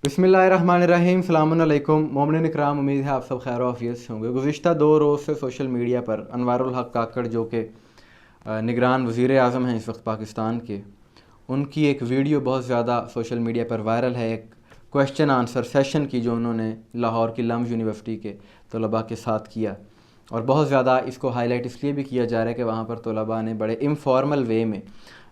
बिस्मिल्लाहिर्रहमानिर्रहीम, अस्सलामुअलैकुम मोमिन इकराम। उम्मीद है आप सब खैर आफियत से होंगे। गुज़िश्ता 2 रोज़ से सोशल मीडिया पर अनवारुल हक काकड़, जो कि निगरान वज़ीर आज़म हैं इस वक्त पाकिस्तान के, उनकी एक वीडियो बहुत ज़्यादा सोशल मीडिया पर वायरल है। एक क्वेश्चन आंसर सेशन की जो उन्होंने लाहौर की लम्ब यूनिवर्सिटी के तलबा के साथ किया, और बहुत ज़्यादा इसको हाईलाइट इसलिए भी किया जा रहा है कि वहाँ पर तलबा ने बड़े इनफॉर्मल वे में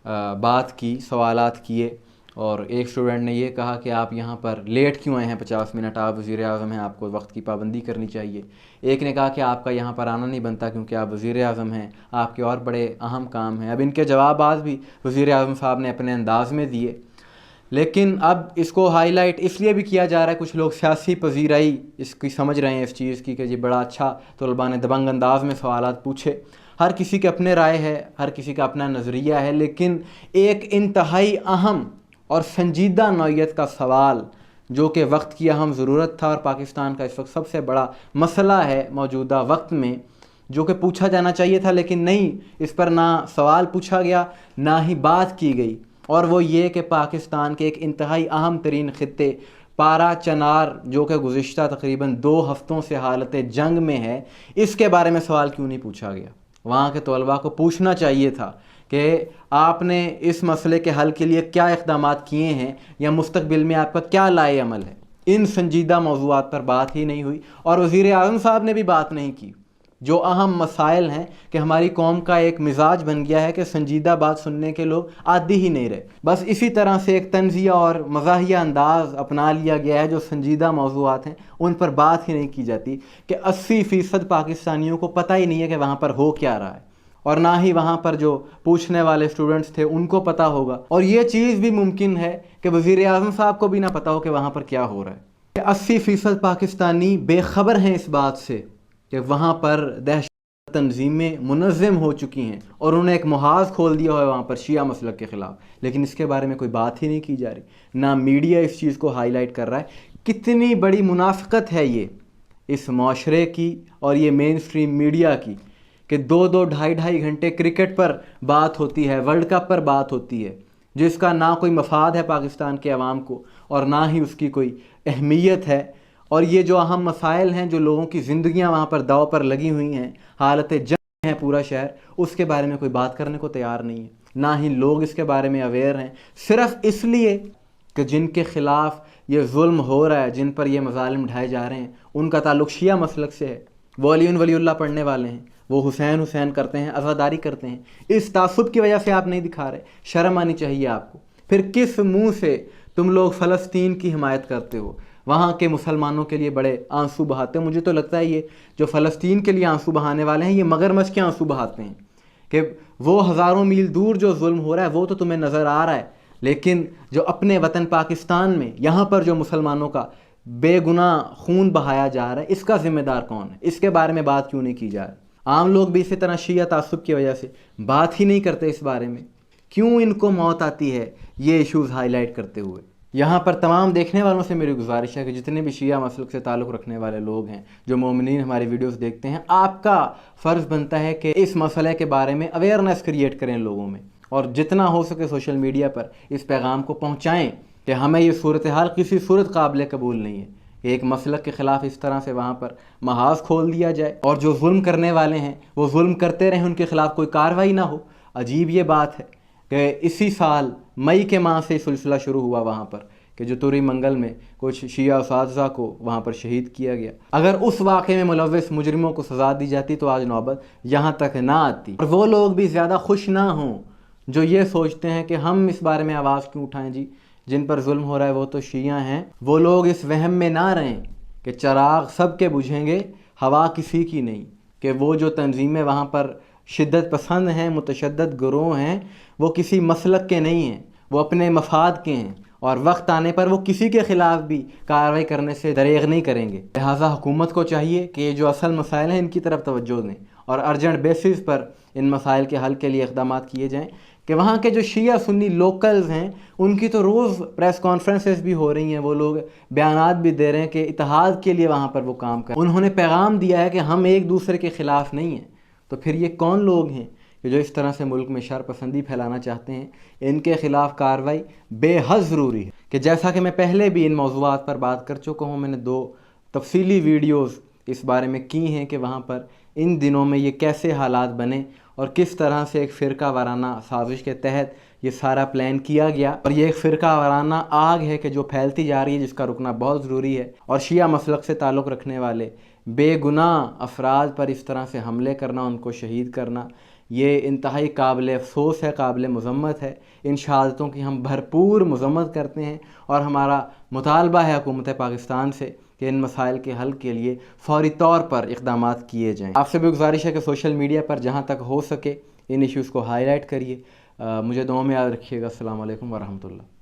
बात की, सवालात किए। और एक स्टूडेंट ने ये कहा कि आप यहाँ पर लेट क्यों आए हैं 50 मिनट, आप वज़ीर आज़म हैं, आपको वक्त की पाबंदी करनी चाहिए। एक ने कहा कि आपका यहाँ पर आना नहीं बनता क्योंकि आप वज़ीर आज़म हैं, आपके और बड़े अहम काम हैं। अब इनके जवाबात भी वज़ीर आज़म साहब ने अपने अंदाज़ में दिए, लेकिन अब इसको हाईलाइट इसलिए भी किया जा रहा है, कुछ लोग सियासी पजीराई इसकी समझ रहे हैं इस चीज़ की कि ये बड़ा अच्छा तलबा ने दबंग अंदाज में सवालात पूछे। हर किसी के अपने राय है, हर किसी का अपना नज़रिया है, लेकिन एक इंतहाई अहम और संजीदा नौइयत का सवाल जो कि वक्त की अहम ज़रूरत था और पाकिस्तान का इस वक्त सबसे बड़ा मसला है मौजूदा वक्त में, जो कि पूछा जाना चाहिए था, लेकिन नहीं, इस पर ना सवाल पूछा गया ना ही बात की गई। और वो ये कि पाकिस्तान के एक इंतहाई अहम तरीन ख़ित्ते पारा चनार, जो कि गुज़िश्ता तकरीबन 2 हफ़्तों से हालत जंग में है, इसके बारे में सवाल क्यों नहीं पूछा गया। वहाँ के तलबा को पूछना चाहिए था कि आपने इस मसले के हल के लिए क्या इक़दामात किए हैं या मुस्तक़बिल में आपका क्या लाए अमल है। इन संजीदा मौज़ूआत पर बात ही नहीं हुई, और वज़ीर आज़म साहब ने भी बात नहीं की। जो अहम मसाइल हैं कि हमारी कौम का एक मिजाज बन गया है कि संजीदा बात सुनने के लोग आदी ही नहीं रहे। बस इसी तरह से एक तंज़िया और मज़ाहिया अंदाज़ अपना लिया गया है, जो संजीदा मौज़ूआत हैं उन पर बात ही नहीं की जाती कि 80% पाकिस्तानियों को पता ही नहीं है कि वहाँ पर हो क्या रहा है, और ना ही वहाँ पर जो पूछने वाले स्टूडेंट्स थे उनको पता होगा। और ये चीज़ भी मुमकिन है कि वज़ीर आज़म साहब को भी ना पता हो कि वहाँ पर क्या हो रहा है। 80% पाकिस्तानी बेखबर हैं इस बात से कि वहाँ पर दहशत तंजीमें मुनज़्ज़म हो चुकी हैं, और उन्होंने एक मुहाज़ खोल दिया है वहाँ पर शिया मसलक के ख़िलाफ़, लेकिन इसके बारे में कोई बात ही नहीं की जा रही। ना मीडिया इस चीज़ को हाईलाइट कर रहा है। कितनी बड़ी मुनाफ़िकत है ये इस माशरे की और ये मेन स्ट्रीम मीडिया की कि 2-2 ढाई घंटे क्रिकेट पर बात होती है, वर्ल्ड कप पर बात होती है, जिसका ना कोई मफाद है पाकिस्तान के अवाम को और ना ही उसकी कोई अहमियत है। और ये जो अहम मसाइल हैं, जो लोगों की ज़िंदगियां वहाँ पर दाव पर लगी हुई हैं, हालत जंग है पूरा शहर, उसके बारे में कोई बात करने को तैयार नहीं है। ना ही लोग इसके बारे में अवेयर हैं, सिर्फ़ इसलिए कि जिनके ख़िलाफ़ ये जुल्म हो रहा है, जिन पर ये मज़ालिम ढाए जा रहे हैं, उनका ताल्लुक़ शिया मसलक से है, वो अली वलीउल्लाह पढ़ने वाले हैं, वो हुसैन करते हैं, अज़ादारी करते हैं। इस तासुब की वजह से आप नहीं दिखा रहे, शर्म आनी चाहिए आपको। फिर किस मुंह से तुम लोग फ़लस्तीन की हिमायत करते हो, वहाँ के मुसलमानों के लिए बड़े आंसू बहाते हैं। मुझे तो लगता है ये जो फ़लस्तीन के लिए आंसू बहाने वाले हैं, ये मगरमच्छ के आंसू बहाते हैं कि वो हज़ारों मील दूर जो जुल्म हो रहा है वो तो तुम्हें नज़र आ रहा है, लेकिन जो अपने वतन पाकिस्तान में यहाँ पर जो मुसलमानों का बेगुनाह खून बहाया जा रहा है, इसका ज़िम्मेदार कौन है, इसके बारे में बात क्यों नहीं की जा रही। आम लोग भी इसी तरह शिया तासुब की वजह से बात ही नहीं करते इस बारे में। क्यों इनको मौत आती है ये इश्यूज़ हाईलाइट करते हुए। यहाँ पर तमाम देखने वालों से मेरी गुजारिश है कि जितने भी शिया मसलक से ताल्लुक़ रखने वाले लोग हैं, जो मोमिनीन हमारी वीडियोस देखते हैं, आपका फ़र्ज़ बनता है कि इस मसले के बारे में अवेयरनेस क्रिएट करें लोगों में, और जितना हो सके सोशल मीडिया पर इस पैगाम को पहुँचाएँ कि हमें ये सूरत हाल किसी सूरत काबिल कबूल नहीं है। एक मसलक के ख़िलाफ़ इस तरह से वहाँ पर महाज़ खोल दिया जाए, और जो जुल्म करने वाले हैं वो जुल्म करते रहें, उनके ख़िलाफ़ कोई कार्रवाई ना हो। अजीब ये बात है कि इसी साल मई के माह से सिलसिला शुरू हुआ वहाँ पर कि जो तुरी मंगल में कुछ शिया उसातिज़ा को वहाँ पर शहीद किया गया। अगर उस वाक़े में मुलव्वस मुजरिमों को सज़ा दी जाती तो आज नौबत यहाँ तक ना आती। और वो लोग भी ज़्यादा खुश ना हों जो ये सोचते हैं कि हम इस बारे में आवाज़ क्यों उठाएं जी, जिन पर जुल्म हो रहा है वो तो शिया हैं। वो लोग इस वहम में ना रहें कि चराग सब के बुझेंगे, हवा किसी की नहीं, कि वो जो तंजीमें वहाँ पर शिद्दत पसंद हैं, मुतशद्दद गिरोह हैं, वो किसी मसलक के नहीं हैं, वो अपने मफाद के हैं, और वक्त आने पर वो किसी के ख़िलाफ़ भी कार्रवाई करने से दरेग नहीं करेंगे। लिहाजा हुकूमत को चाहिए कि ये जो असल मसाइल हैं इनकी तरफ तवज्जो दें और अर्जेंट बेसिस पर इन मसाइल के हल के लिए इक़दामात किए जाएँ। कि वहाँ के जो शिया सुन्नी लोकल्स हैं उनकी तो रोज़ प्रेस कॉन्फ्रेंसेस भी हो रही हैं, वो लोग बयानात भी दे रहे हैं कि इत्तेहाद के लिए वहाँ पर वो काम कर, उन्होंने पैगाम दिया है कि हम एक दूसरे के ख़िलाफ़ नहीं हैं। तो फिर ये कौन लोग हैं कि जो इस तरह से मुल्क में शर पसंदी फैलाना चाहते हैं? इनके ख़िलाफ़ कार्रवाई बेहद ज़रूरी है। کہ جیسا کہ میں پہلے بھی ان موضوعات پر بات کر چکا ہوں، میں نے 2 تفصیلی ویڈیوز اس بارے میں کی ہیں کہ وہاں پر ان دنوں میں یہ کیسے حالات بنے اور کس طرح سے ایک فرقہ وارانہ سازش کے تحت یہ سارا پلان کیا گیا، اور یہ ایک فرقہ وارانہ آگ ہے کہ جو پھیلتی جا رہی ہے، جس کا رکنا بہت ضروری ہے۔ اور شیعہ مسلک سے تعلق رکھنے والے بے گناہ افراد پر اس طرح سے حملے کرنا، ان کو شہید کرنا، یہ انتہائی قابل افسوس ہے، قابل مذمت ہے۔ ان شہادتوں کی ہم بھرپور مذمت کرتے ہیں، اور ہمارا مطالبہ ہے حکومت پاکستان سے کہ ان مسائل کے حل کے لیے فوری طور پر اقدامات کیے جائیں۔ آپ سے بھی گزارش ہے کہ سوشل میڈیا پر جہاں تک ہو سکے ان ایشوز کو ہائی لائٹ کریے۔ مجھے دعاؤں میں یاد رکھیے گا۔ السلام علیکم ورحمۃ اللہ۔